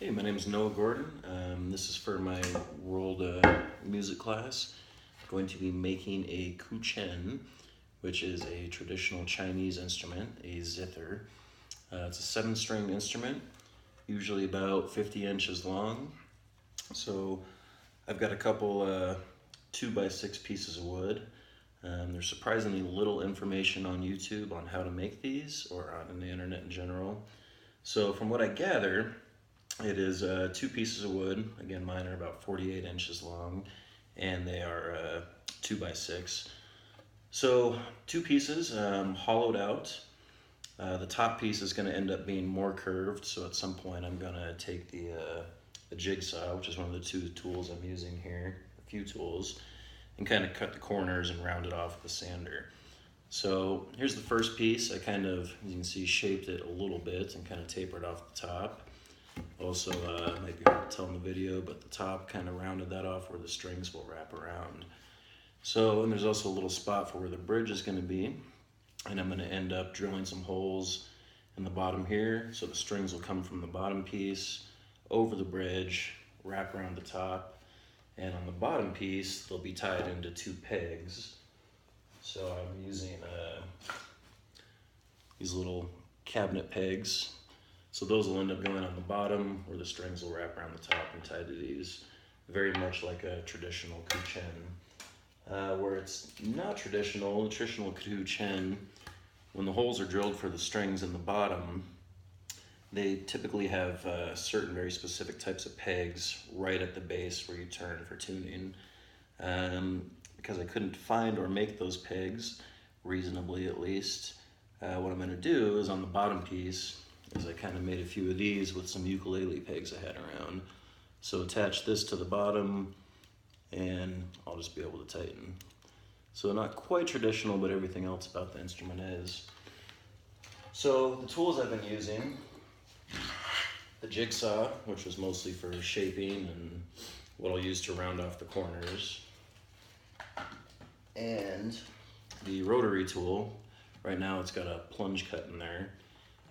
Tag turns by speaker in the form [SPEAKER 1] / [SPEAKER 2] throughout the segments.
[SPEAKER 1] Hey, my name is Noah Gordon. This is for my world music class. I'm going to be making a Guqin, which is a traditional Chinese instrument, a zither. It's a 7-string instrument, usually about 50 inches long. So I've got a couple 2x6 pieces of wood. There's surprisingly little information on YouTube on how to make these or on the internet in general. So from what I gather, it is 2 pieces of wood. Again, mine are about 48 inches long, and they are 2x6. So 2 pieces hollowed out. The top piece is going to end up being more curved, so at some point I'm going to take the jigsaw, which is one of the 2 tools I'm using here, a few tools, and kind of cut the corners and round it off with a sander. So here's the first piece. I kind of, as you can see, shaped it a little bit and kind of tapered off the top. Also, might be hard to tell in the video, but the top kind of rounded that off where the strings will wrap around. So, and there's also a little spot for where the bridge is going to be. And I'm going to end up drilling some holes in the bottom here, so the strings will come from the bottom piece over the bridge, wrap around the top, and on the bottom piece, they'll be tied into 2 pegs. So I'm using these little cabinet pegs. So those will end up going on the bottom, where the strings will wrap around the top and tied to these, very much like a traditional Guqin. Where it's not traditional, the traditional Guqin, when the holes are drilled for the strings in the bottom, they typically have certain very specific types of pegs right at the base where you turn for tuning. Because I couldn't find or make those pegs, reasonably at least, what I'm going to do is on the bottom piece, is I kind of made a few of these with some ukulele pegs I had around. So attach this to the bottom and I'll just be able to tighten. So not quite traditional, but everything else about the instrument is. So the tools I've been using, the jigsaw, which was mostly for shaping and what I'll use to round off the corners, and the rotary tool. Right now it's got a plunge cut in there,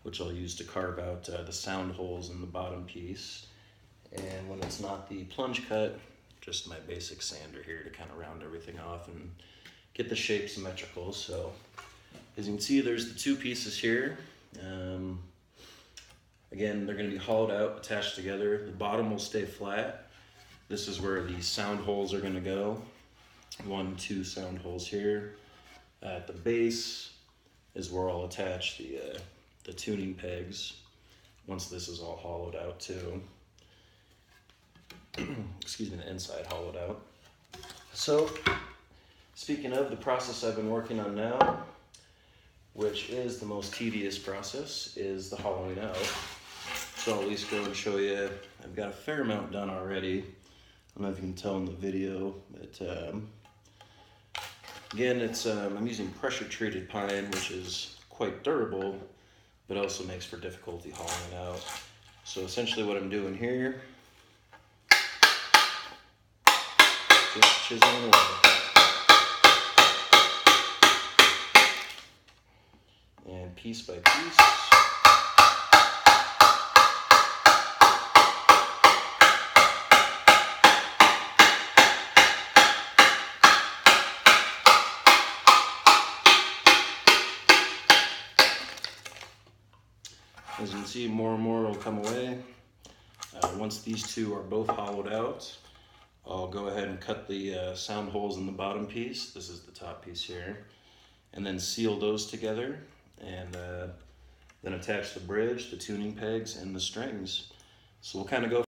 [SPEAKER 1] which I'll use to carve out the sound holes in the bottom piece. And when it's not the plunge cut, just my basic sander here to kind of round everything off and get the shape symmetrical. So as you can see, there's the 2 pieces here. Again, they're going to be hollowed out, attached together. The bottom will stay flat. This is where the sound holes are going to go. 1, 2 sound holes here. At the base is where I'll attach the tuning pegs once this is all hollowed out too. Excuse me, the inside hollowed out. So, speaking of the process I've been working on now, which is the most tedious process, is the hollowing out. So I'll at least go and show you. I've got a fair amount done already. I don't know if you can tell in the video, but again, it's I'm using pressure treated pine, which is quite durable, but also makes for difficulty hollowing out. So essentially what I'm doing here, just chiseling away. And piece by piece. As you can see, more and more will come away. Once these 2 are both hollowed out, I'll go ahead and cut the sound holes in the bottom piece. This is the top piece here. And then seal those together, and then attach the bridge, the tuning pegs, and the strings. So we'll kind of go